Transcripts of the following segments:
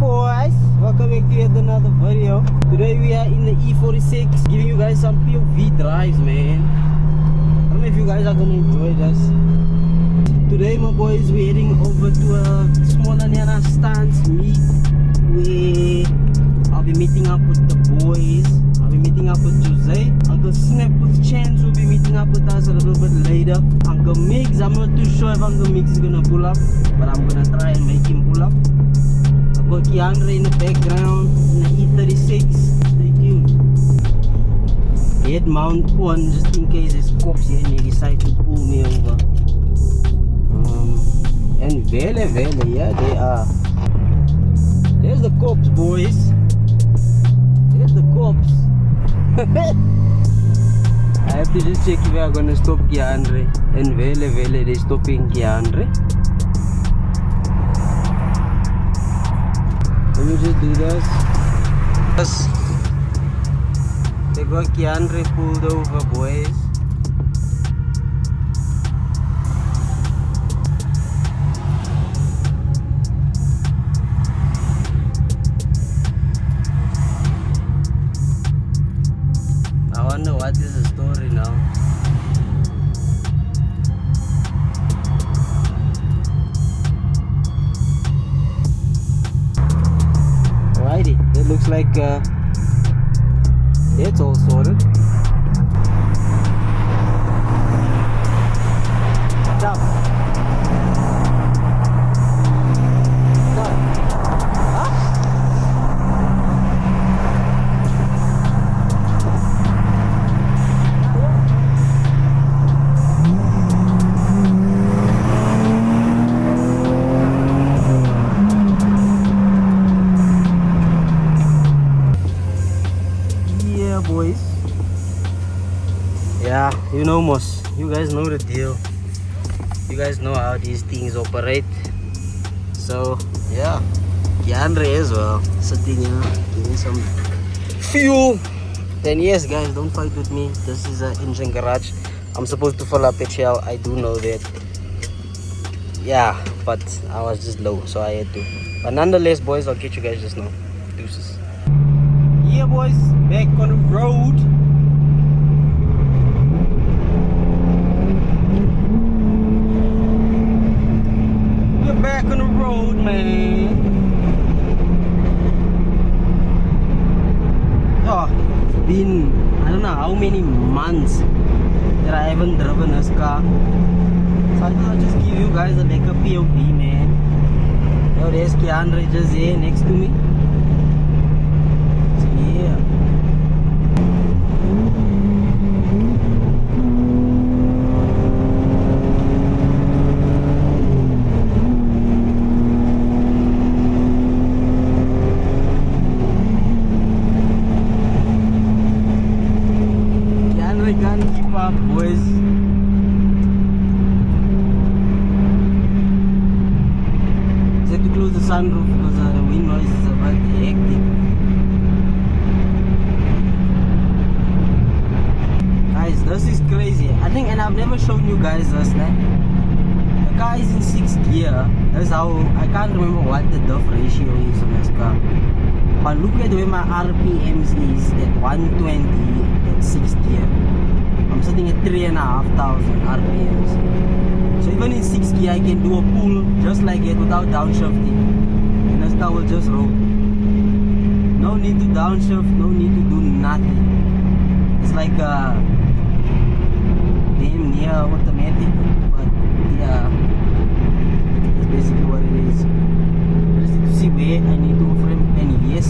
boys, welcome back to yet another video. Today we are in the E46 giving you guys some POV drives, man. I don't know if you guys are gonna enjoy this. Today my boys, we're heading over to a smaller Nana stance meet where I'll be meeting up with the boys. I'll be meeting up with Jose. Uncle Snap with Chance will be meeting up with us a little bit later. Uncle Mix, I'm not too sure if Uncle Mix is gonna pull up, but I'm gonna try and make him pull up. I've got Keandre in the background in the E36. Stay tuned. Head mount on just in case there's cops here and they decide to pull me over. And vele, yeah, they are. There's the cops, boys. There's the cops. I have to just check if we are gonna stop Keandre. And vele, they're stopping Keandre. Let me just do this. They got Keandre pulled over, boys. I wonder what is the story now. Alrighty, it looks like it's all sorted. Stop. Boys, yeah, you know, Moss, you guys know the deal. You guys know how these things operate. So yeah, Keandre as well, sitting here getting some fuel. Then yes, guys, don't fight with me. This is an engine garage. I'm supposed to fill up petrol. I do know that. Yeah, but I was just low, so I had to. But nonetheless, boys, I'll catch you guys just now. Deuces. Yeah, boys, back on the road. We're back on the road, man. Oh, it's been, I don't know how many months that I haven't driven this car. So I thought I'll just give you guys a like a POV, man. Yo, there's Keandre just here next to me. Yeah. Keandre can't keep up, boys. Just have to close the sunroof because the wind noise is about hectic. Guys, this is crazy. I think, and I've never shown you guys this, né? The car is in 6th gear. That's how, I can't remember what the diff ratio is on this car. But look at where my RPMs is at 120 at 6th gear. I'm sitting at 3,500 RPMs. So even in 6th gear, I can do a pull just like it without downshifting. And this car will just roll. No need to downshift, no need to do nothing. It's like a damn near automatic, but yeah, that's basically what it is. I just need to see where I need to off ramp, and yes,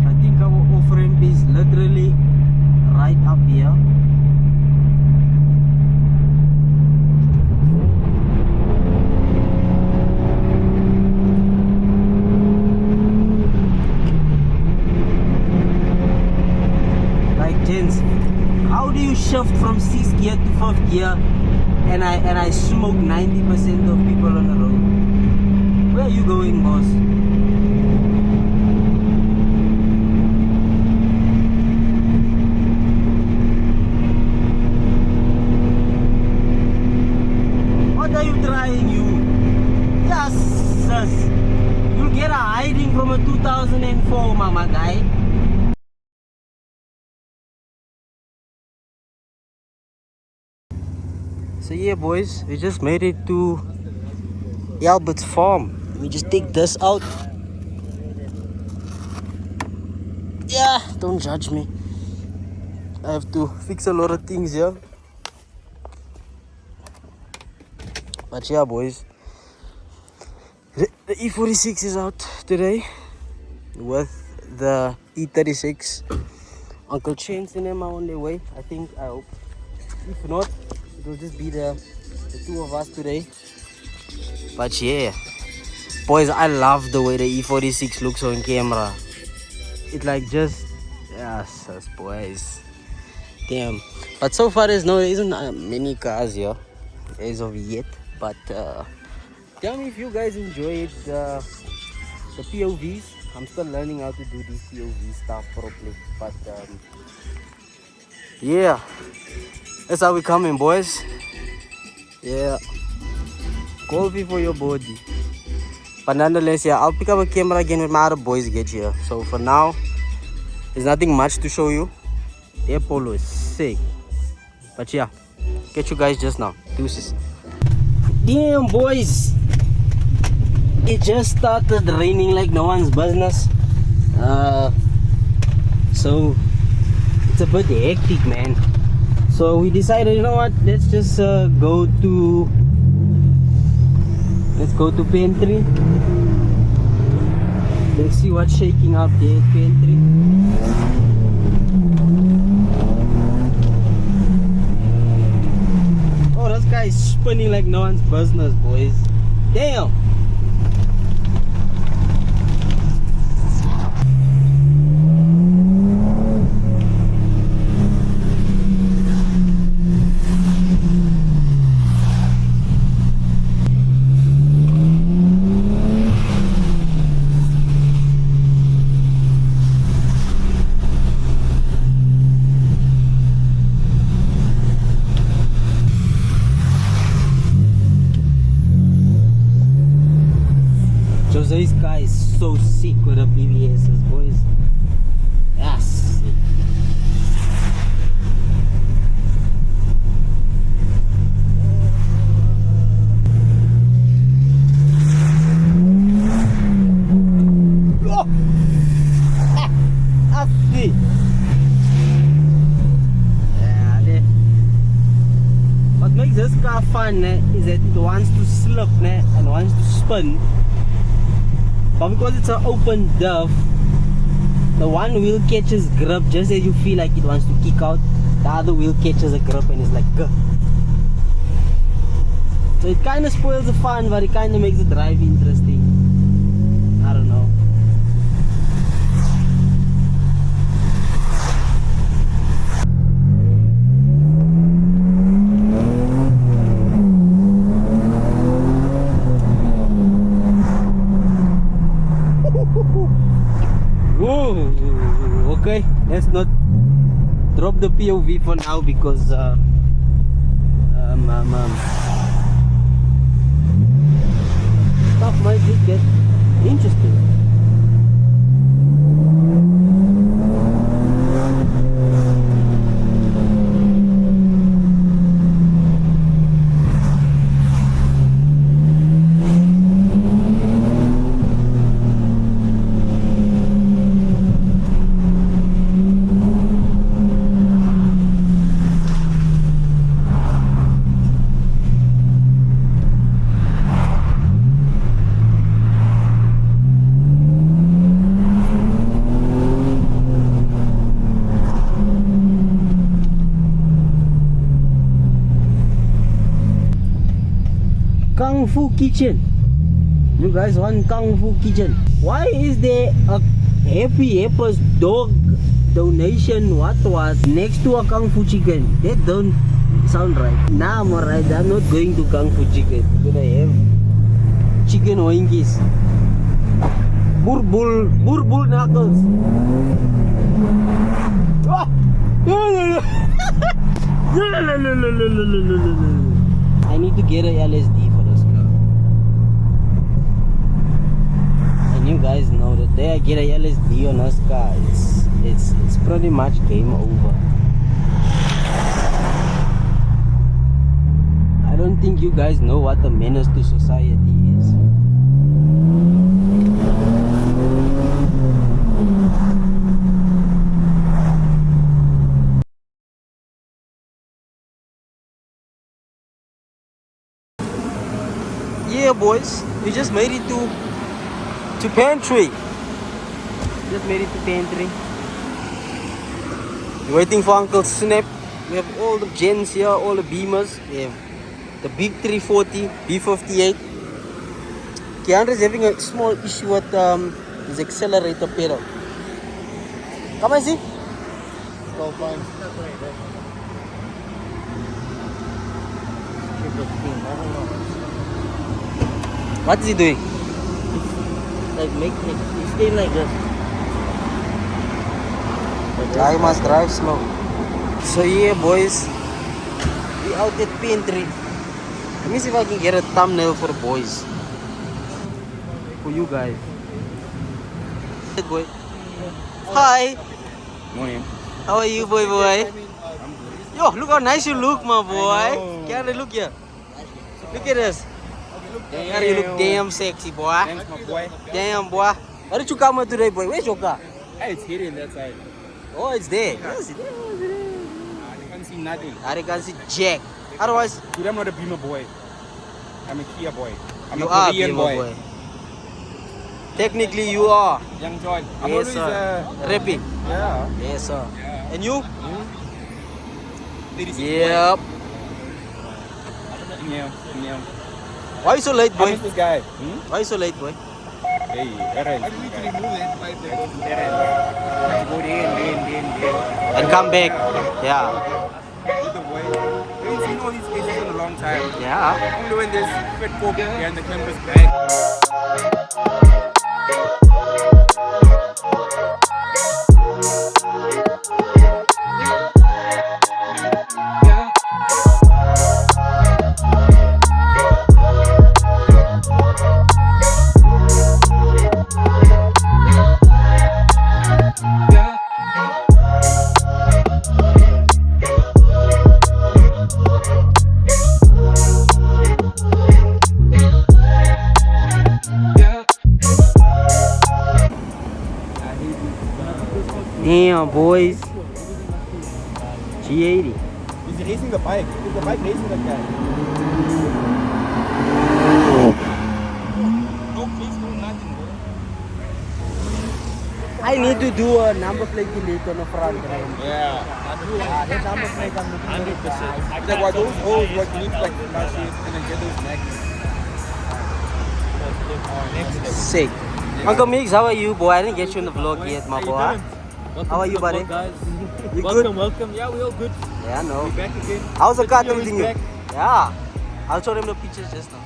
I think our off ramp is literally right up here. Like, gents, how do you shift from 6th gear to 5th gear and I smoke 90% of people on the road? Where are you going, boss? better hiding from a 2004, my guy. So yeah, boys, we just made it to Albert's farm. We just take this out. Yeah, don't judge me. I have to fix a lot of things here. But yeah, boys, the E46 is out today with the E36. Uncle Chance and them are on their way, I think, I hope. If not, it will just be the two of us today. But yeah, boys, I love the way the E46 looks on camera. It like just, yes, boys. Damn. But so far there isn't many cars here as of yet. But tell me if you guys enjoyed the POVs. I'm still learning how to do these POV stuff properly. But yeah, that's how we coming, boys. Yeah, coffee for your body. But nonetheless, yeah, I'll pick up a camera again when my other boys get here. So for now, there's nothing much to show you. The Apollo is sick. But yeah, catch you guys just now. Deuces. Damn, boys, it just started raining like no one's business. So it's a bit hectic, man. So we decided, you know what, let's just go to Pantry. Let's see what's shaking up there at Pantry. Oh, this guy is spinning like no one's business, boys. Damn. Jose's guy is so sick with the BBSs, boys. Yes. Oh. Assi. Yeah, what makes this car fun is that it wants to slip and wants to spin. But because it's an open diff, the one wheel catches grip just as you feel like it wants to kick out. The other wheel catches a grip and it's like gah. So it kind of spoils the fun, but it kind of makes the drive interesting. I don't know. Whoa, okay, let's not drop the POV for now because stuff might get interesting. Kung Fu Kitchen. You guys want Kung Fu Kitchen? Why is there a Happy Apples dog donation what was next to a Kung Fu Chicken? That don't sound right. Nah, I'm alright. I'm not going to Kung Fu Chicken. Gonna have chicken oinkies. Burbul knuckles. Ah! I need to get a LSD for this car. And you you guys know that day I get a LSD on us car, it's pretty much game over. I don't think you guys know what a menace to society is. Yeah, boys, we just made it to Pantry. Just made it to Pantry. We're waiting for Uncle Snap. We have all the gens here, all the Beamers. We have the big 340, B58. Keandre's having a small issue with his accelerator pedal. Come and see. Well, fine. What is he doing? Like it's staying like this. I must drive slow. So yeah, boys, we out at Pantry. Let me see if I can get a thumbnail for the boys. For you guys. Hey, boy. Hi. Morning. How are you, boy? Yo, look how nice you look, my boy. Can I look here? Look at this. Damn. You look damn sexy, boy. Thanks, my boy. Damn, boy. Why did you come out today, boy? Where's your car? Hey, it's hidden that side. Oh, it's there. Yes, it is. I can't see nothing. I can't see jack. Otherwise, Dude, I'm not a Beamer boy. I'm a Kia boy. I'm you a are Korean Beamer boy. Technically, you are. Young John. I'm Yes, always sir. Rapping. yeah. Yes, sir. And you? 36 Yep. Yeah. Why you so late, I boy? miss this guy. Why you so late, boy? Hey, errands. I need to remove it. Errands. Go in. And come back. Yeah. With the boy. We haven't seen all these faces in a long time. Yeah. Only when there's fat folk behind the camera's back. Damn, boys. G80. He's racing the bike. Is the bike racing that guy? No place, no nothing, bro. I need to do a number plate delete on the front. Yeah. That number plate I'm looking 100%. Like what those holes, what you need to like smash it and then get those magnets. Sick. Uncle Mix, how are you, boy? I didn't get you in the vlog yet, my boy. How are you, buddy? Guys. You Welcome, good? welcome. Yeah, we all good. Yeah, I know. We back again. How's the car Video is treating you? back. Yeah. I'll show them the pictures just now.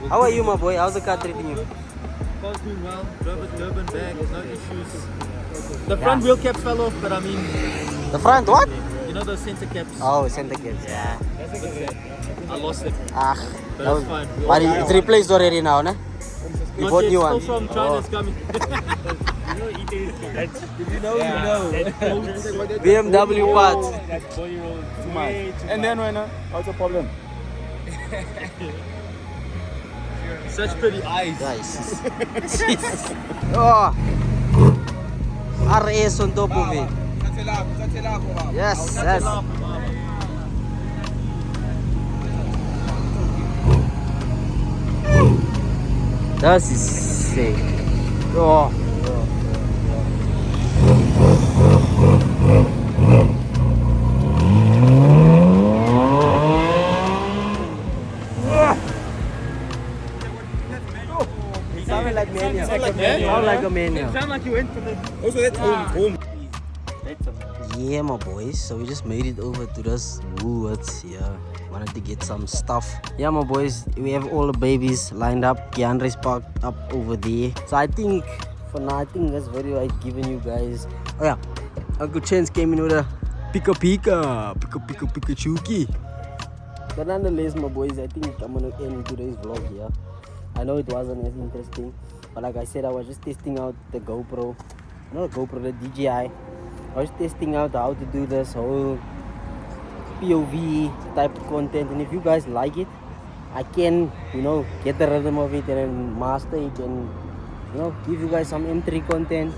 How are you, my boy? How's the car treating you? Car's doing well. Drove it Durban back, no issues. The front wheel caps fell off, but I mean, The front, what? you know those center caps? Oh, center caps. Yeah. I lost it. Ah, But that it's fine. but it's replaced already now, ne? You Not bought yet, new still one. from China, it's coming. If you know, you know. BMW parts. Too much. And then when, what's the problem? Such pretty eyes. Guys. Oh. RS on top of it. Yes, yes. That is sick. Oh. It sounded like mania. Sound like a mania. Sound like you went for the... Also, that's home. Yeah, my boys. So we just made it over to this Woolworths here. Wanted to get some stuff. Yeah, my boys. We have all the babies lined up. Keandre's parked up over there. So I think for now, I think this video I've given you guys. Oh yeah, Uncle Chance came in with a Pikachuki. But nonetheless, my boys, I think I'm gonna end today's vlog here. I know it wasn't as interesting, But like I said, I was just testing out the GoPro, not the GoPro, the DJI. I was testing out how to do this whole POV type of content, and if you guys like it, I can, you know, get the rhythm of it and then master it and, you know, give you guys some M3 content,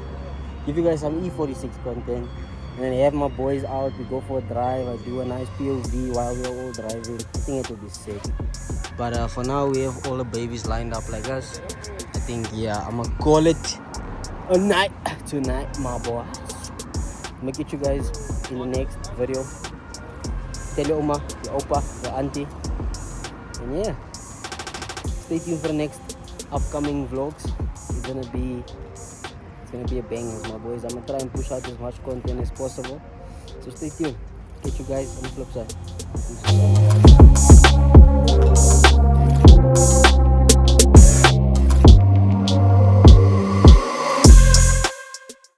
give you guys some E46 content, and then have my boys out, we go for a drive, I do a nice POV while we're all driving. I think it will be sick. But for now, we have all the babies lined up like us. I think, yeah, I'm gonna call it a night tonight, my boy. I'm gonna get you guys in the next video. Tell your oma, your opa, your auntie. And yeah, stay tuned for the next upcoming vlogs. It's gonna be a banger, my boys. I'm gonna try and push out as much content as possible. So stay tuned. Catch you guys on the flip side.